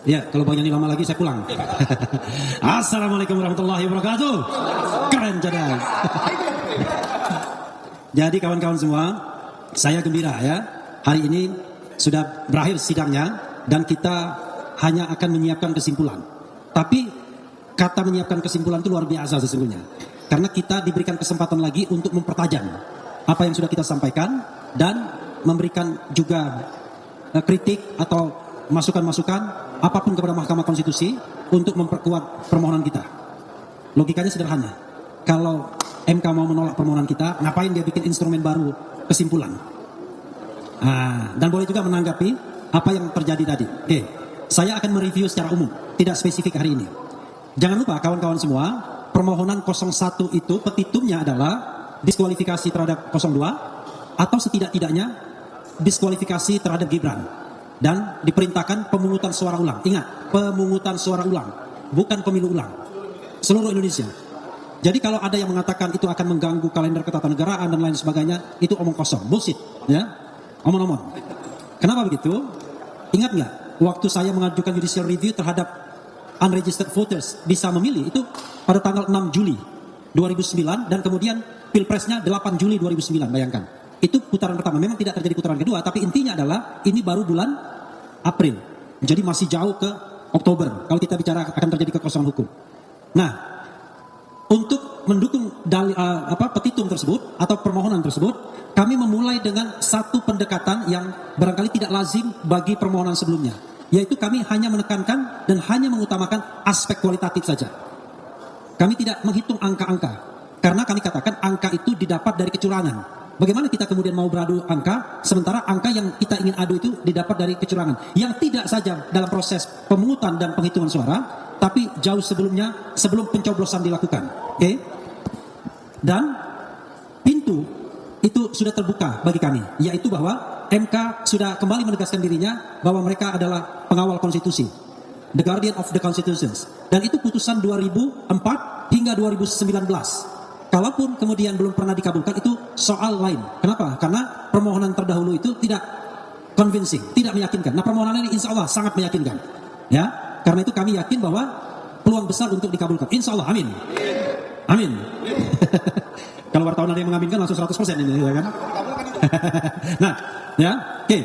Ya, kalau Bang Yani lama lagi saya pulang. Assalamualaikum warahmatullahi wabarakatuh. Keren jadal. Jadi kawan-kawan semua, saya gembira ya. Hari ini sudah berakhir sidangnya dan kita hanya akan menyiapkan kesimpulan. Tapi kata menyiapkan kesimpulan itu luar biasa sesungguhnya. Karena kita diberikan kesempatan lagi untuk mempertajam apa yang sudah kita sampaikan dan memberikan juga kritik atau masukan-masukan apapun kepada Mahkamah Konstitusi untuk memperkuat permohonan kita. Logikanya sederhana. Kalau MK mau menolak permohonan kita, ngapain dia bikin instrumen baru kesimpulan? Dan boleh juga menanggapi apa yang terjadi tadi. Oke, saya akan mereview secara umum, tidak spesifik hari ini. Jangan lupa kawan-kawan semua, permohonan 01 itu petitumnya adalah diskualifikasi terhadap 02 atau setidak-tidaknya diskualifikasi terhadap Gibran. Dan diperintahkan pemungutan suara ulang. Ingat, pemungutan suara ulang, bukan pemilu ulang. Seluruh Indonesia. Jadi kalau ada yang mengatakan itu akan mengganggu kalender ketatanegaraan dan lain sebagainya, itu omong kosong, bullshit, ya, omong-omong. Kenapa begitu? Ingat nggak, waktu saya mengajukan judicial review terhadap unregistered voters bisa memilih itu pada tanggal 6 Juli 2009 dan kemudian pilpresnya 8 Juli 2009, bayangkan. Itu putaran pertama, memang tidak terjadi putaran kedua, tapi intinya adalah ini baru bulan April, jadi masih jauh ke Oktober kalau kita bicara akan terjadi kekosongan hukum. Nah, untuk mendukung petitum tersebut atau permohonan tersebut, kami memulai dengan satu pendekatan yang barangkali tidak lazim bagi permohonan sebelumnya, yaitu kami hanya menekankan dan hanya mengutamakan aspek kualitatif saja. Kami tidak menghitung angka-angka, karena kami katakan angka itu didapat dari kecurangan. Bagaimana kita kemudian mau beradu angka, sementara angka yang kita ingin adu itu didapat dari kecurangan. Yang tidak saja dalam proses pemungutan dan penghitungan suara, tapi jauh sebelumnya, sebelum pencoblosan dilakukan. Oke? Dan pintu itu sudah terbuka bagi kami, yaitu bahwa MK sudah kembali menegaskan dirinya bahwa mereka adalah pengawal konstitusi, the guardian of the constitutions. Dan itu putusan 2004 hingga 2019. Kalaupun kemudian belum pernah dikabulkan, itu soal lain. Kenapa? Karena permohonan terdahulu itu tidak convincing, tidak meyakinkan. Nah, permohonan ini insya Allah sangat meyakinkan. Ya, karena itu kami yakin bahwa peluang besar untuk dikabulkan. Insya Allah, amin. Amin. Kalau wartawan ada yang mengaminkan langsung 100% ini, ya kan? Nah, ya, oke.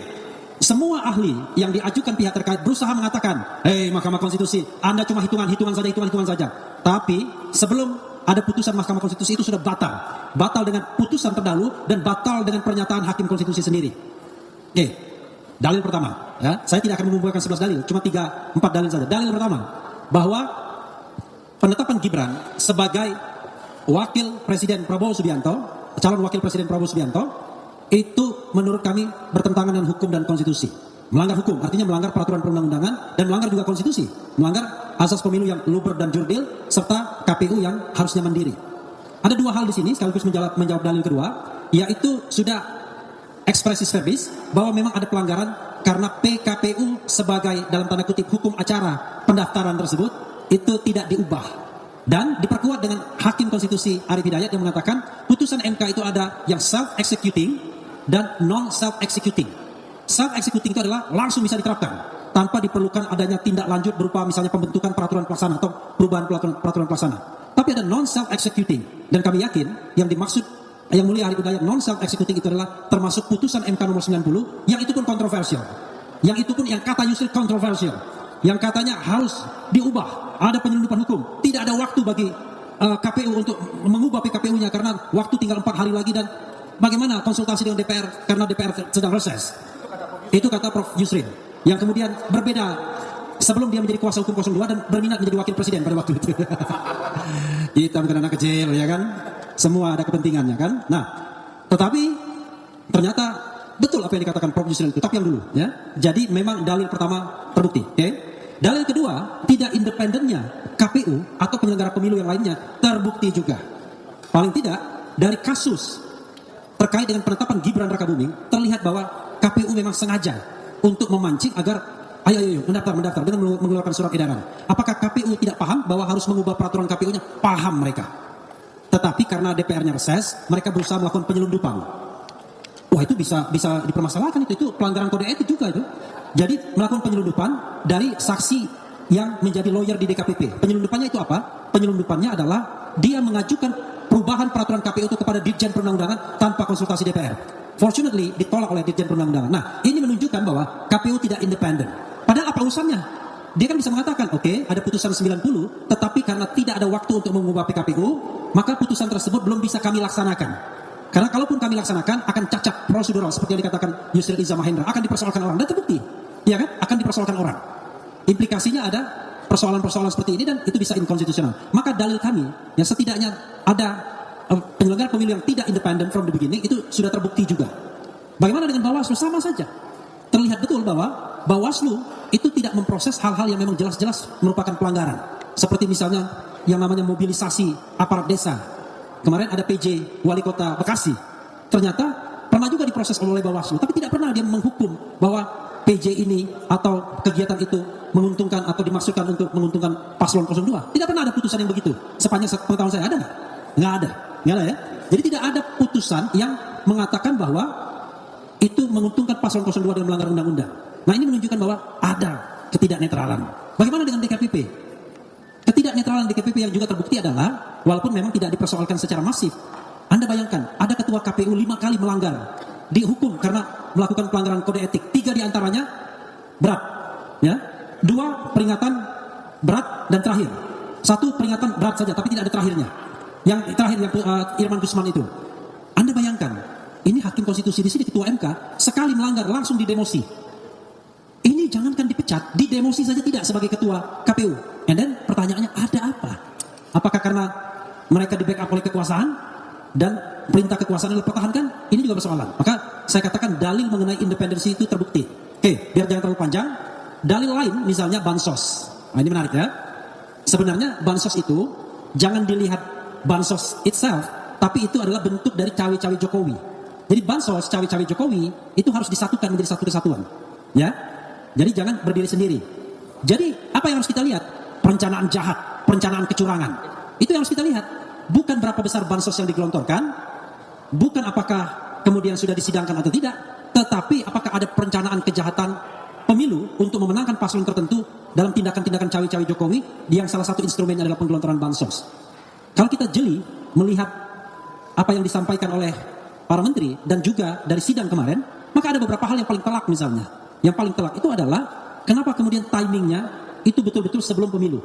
Semua ahli yang diajukan pihak terkait berusaha mengatakan, hei Mahkamah Konstitusi, Anda cuma hitungan saja. Tapi sebelum ada putusan Mahkamah Konstitusi itu sudah batal. Batal dengan putusan terdahulu dan batal dengan pernyataan Hakim Konstitusi sendiri. Oke, dalil pertama. Ya, saya tidak akan mengumpulkan 11 dalil, cuma 3-4 dalil saja. Dalil pertama, bahwa penetapan Gibran sebagai wakil Presiden Prabowo Subianto, calon wakil Presiden Prabowo Subianto, itu menurut kami bertentangan dengan hukum dan konstitusi. Melanggar hukum, artinya melanggar peraturan perundang-undangan dan melanggar juga konstitusi. Melanggar asas pemilu yang luber dan jurdil serta KPU yang harusnya mandiri. Ada dua hal di sini sekaligus menjawab dalil kedua, yaitu sudah expressis verbis bahwa memang ada pelanggaran karena PKPU sebagai dalam tanda kutip hukum acara pendaftaran tersebut itu tidak diubah. Dan diperkuat dengan Hakim Konstitusi Arief Hidayat yang mengatakan putusan MK itu ada yang self-executing dan non-self-executing. Self-executing itu adalah langsung bisa diterapkan tanpa diperlukan adanya tindak lanjut berupa misalnya pembentukan peraturan pelaksana atau perubahan peraturan pelaksana. Tapi ada non-self-executing, dan kami yakin yang dimaksud yang mulia Arief Hidayat non-self-executing itu adalah termasuk putusan MK nomor 90 yang itu pun kontroversial, yang itu pun yang kata Yusril kontroversial, yang katanya harus diubah, ada penyelundupan hukum, tidak ada waktu bagi KPU untuk mengubah PKPU-nya karena waktu tinggal 4 hari lagi, dan bagaimana konsultasi dengan DPR karena DPR sedang reses. Itu kata Prof. Yusril, yang kemudian berbeda sebelum dia menjadi kuasa hukum 02 dan berminat menjadi wakil presiden pada waktu itu. Kita bukan anak kecil, ya kan? Semua ada kepentingannya, kan? Nah, tetapi ternyata betul apa yang dikatakan Prof. Yusril itu, tapi yang dulu, ya. Jadi memang dalil pertama terbukti, oke? Dalil kedua, tidak independennya KPU atau penyelenggara pemilu yang lainnya terbukti juga. Paling tidak dari kasus terkait dengan penetapan Gibran Rakabuming terlihat bahwa KPU memang sengaja untuk memancing agar ayo mendaftar dengan mengeluarkan surat edaran. Apakah KPU tidak paham bahwa harus mengubah peraturan KPU-nya? Paham mereka. Tetapi karena DPR-nya reses, mereka berusaha melakukan penyelundupan. Wah, itu bisa dipermasalahkan, itu pelanggaran kode etik juga itu. Jadi melakukan penyelundupan dari saksi yang menjadi lawyer di DKPP. Penyelundupannya itu apa? Penyelundupannya adalah dia mengajukan perubahan peraturan KPU itu kepada Ditjen Perundang-undangan tanpa konsultasi DPR. Fortunately ditolak oleh Ditjen Perundang-undangan. Nah, ini menunjukkan bahwa KPU tidak independen. Padahal apa urusannya? Dia kan bisa mengatakan, oke, ada putusan 90, tetapi karena tidak ada waktu untuk mengubah PKPU, maka putusan tersebut belum bisa kami laksanakan. Karena kalaupun kami laksanakan, akan cacat prosedural, seperti yang dikatakan Yusril Iza Mahendra, akan dipersoalkan orang, dan terbukti, ya kan? Akan dipersoalkan orang. Implikasinya ada persoalan-persoalan seperti ini, dan itu bisa inkonstitusional. Maka dalil kami, yang setidaknya ada penyelenggara pemilu yang tidak independen from the beginning, itu sudah terbukti juga. Bagaimana dengan Bawaslu? Sama saja. Terlihat betul bahwa Bawaslu itu tidak memproses hal-hal yang memang jelas-jelas merupakan pelanggaran. Seperti misalnya yang namanya mobilisasi aparat desa. Kemarin ada PJ Wali Kota Bekasi. Ternyata pernah juga diproses oleh Bawaslu, tapi tidak pernah dia menghukum bahwa PJ ini atau kegiatan itu menguntungkan atau dimaksudkan untuk menguntungkan paslon 02. Tidak pernah ada putusan yang begitu. Sepanjang pengetahuan saya ada nggak? Nggak ada. Nggak ada ya. Jadi tidak ada putusan yang mengatakan bahwa itu menguntungkan paslon 02 dengan melanggar undang-undang. Nah, ini menunjukkan bahwa ada ketidaknetralan. Bagaimana dengan DKPP? Ketidaknetralan DKPP yang juga terbukti adalah, walaupun memang tidak dipersoalkan secara masif, Anda bayangkan, ada ketua KPU 5 kali melanggar, dihukum karena melakukan pelanggaran kode etik. 3 diantaranya berat, ya. 2 peringatan berat dan terakhir. 1 peringatan berat saja, tapi tidak ada terakhirnya. Yang terakhir yang Irman Gusman itu. Anda bayangkan, ini hakim konstitusi di sini, ketua MK, sekali melanggar langsung didemosi. Ini jangankan dipecat, didemosi saja tidak sebagai ketua KPU. And then pertanyaannya, ada apa? Apakah karena mereka di backup oleh kekuasaan dan perintah kekuasaan yang dipertahankan? Ini juga persoalan. Maka saya katakan dalil mengenai independensi itu terbukti. Oke, biar jangan terlalu panjang. Dalil lain misalnya bansos. Nah, ini menarik ya. Sebenarnya bansos itu jangan dilihat bansos itself, tapi itu adalah bentuk dari cawe-cawe Jokowi. Jadi bansos, cawe-cawe Jokowi itu harus disatukan menjadi satu kesatuan. Ya. Jadi jangan berdiri sendiri. Jadi apa yang harus kita lihat? Perencanaan jahat, perencanaan kecurangan. Itu yang harus kita lihat. Bukan berapa besar bansos yang digelontorkan, bukan apakah kemudian sudah disidangkan atau tidak, tetapi apakah ada perencanaan kejahatan pemilu untuk memenangkan paslon tertentu dalam tindakan-tindakan cawe-cawe Jokowi yang salah satu instrumennya adalah penggelontoran bansos. Kalau kita jeli melihat apa yang disampaikan oleh para menteri dan juga dari sidang kemarin, maka ada beberapa hal yang paling telak misalnya. Yang paling telak itu adalah kenapa kemudian timingnya itu betul-betul sebelum pemilu.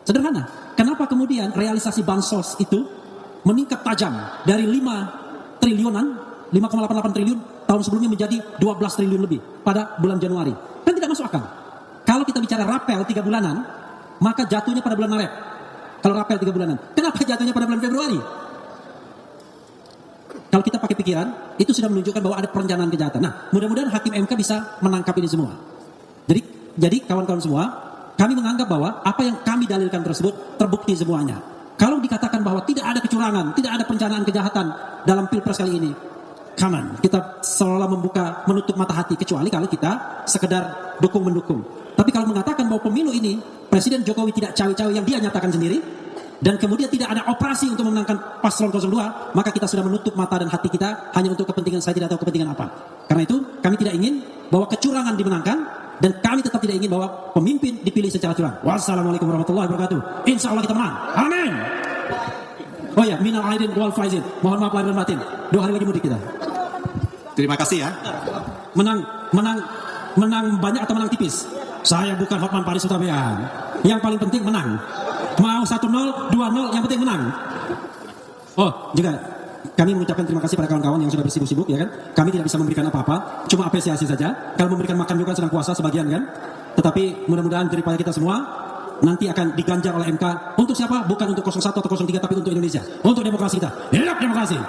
Sederhana, kenapa kemudian realisasi bansos itu meningkat tajam dari 5 triliunan, 5,88 triliun tahun sebelumnya menjadi 12 triliun lebih pada bulan Januari. Kan tidak masuk akal. Kalau kita bicara rapel 3 bulanan, maka jatuhnya pada bulan Maret. Kalau rapel 3 bulanan, kenapa jatuhnya pada bulan Februari? Kalau kita pakai pikiran, itu sudah menunjukkan bahwa ada perencanaan kejahatan. Nah, mudah-mudahan hakim MK bisa menangkap ini semua. Jadi kawan-kawan semua, kami menganggap bahwa apa yang kami dalilkan tersebut terbukti semuanya. Kalau dikatakan bahwa tidak ada kecurangan, tidak ada perencanaan kejahatan dalam Pilpres kali ini, come on, kita seolah menutup mata hati, kecuali kalau kita sekedar dukung-mendukung. Tapi kalau mengatakan bahwa pemilu ini, Presiden Jokowi tidak cawe-cawe yang dia nyatakan sendiri, dan kemudian tidak ada operasi untuk memenangkan paslon 02, maka kita sudah menutup mata dan hati kita hanya untuk kepentingan, saya tidak tahu kepentingan apa. Karena itu kami tidak ingin bahwa kecurangan dimenangkan, dan kami tetap tidak ingin bahwa pemimpin dipilih secara curang. Wassalamualaikum warahmatullahi wabarakatuh. Insya Allah kita menang. Amin. Oh ya, minal aidin wal faizin. Mohon maaf lahir dan batin. 2 hari lagi mudik kita. Terima kasih ya. Menang banyak atau menang tipis? Saya bukan Hotman Paris Hutabean. Yang paling penting menang. Mau 1-0, 2-0, yang penting menang. Oh, juga kami mengucapkan terima kasih pada kawan-kawan yang sudah bersibuk-sibuk, ya kan. Kami tidak bisa memberikan apa-apa, cuma apresiasi saja. Kalau memberikan makan juga sedang puasa sebagian kan. Tetapi mudah-mudahan daripada kita semua nanti akan diganjar oleh MK. Untuk siapa? Bukan untuk 01 atau 03, tapi untuk Indonesia. Untuk demokrasi kita. Hidup demokrasi.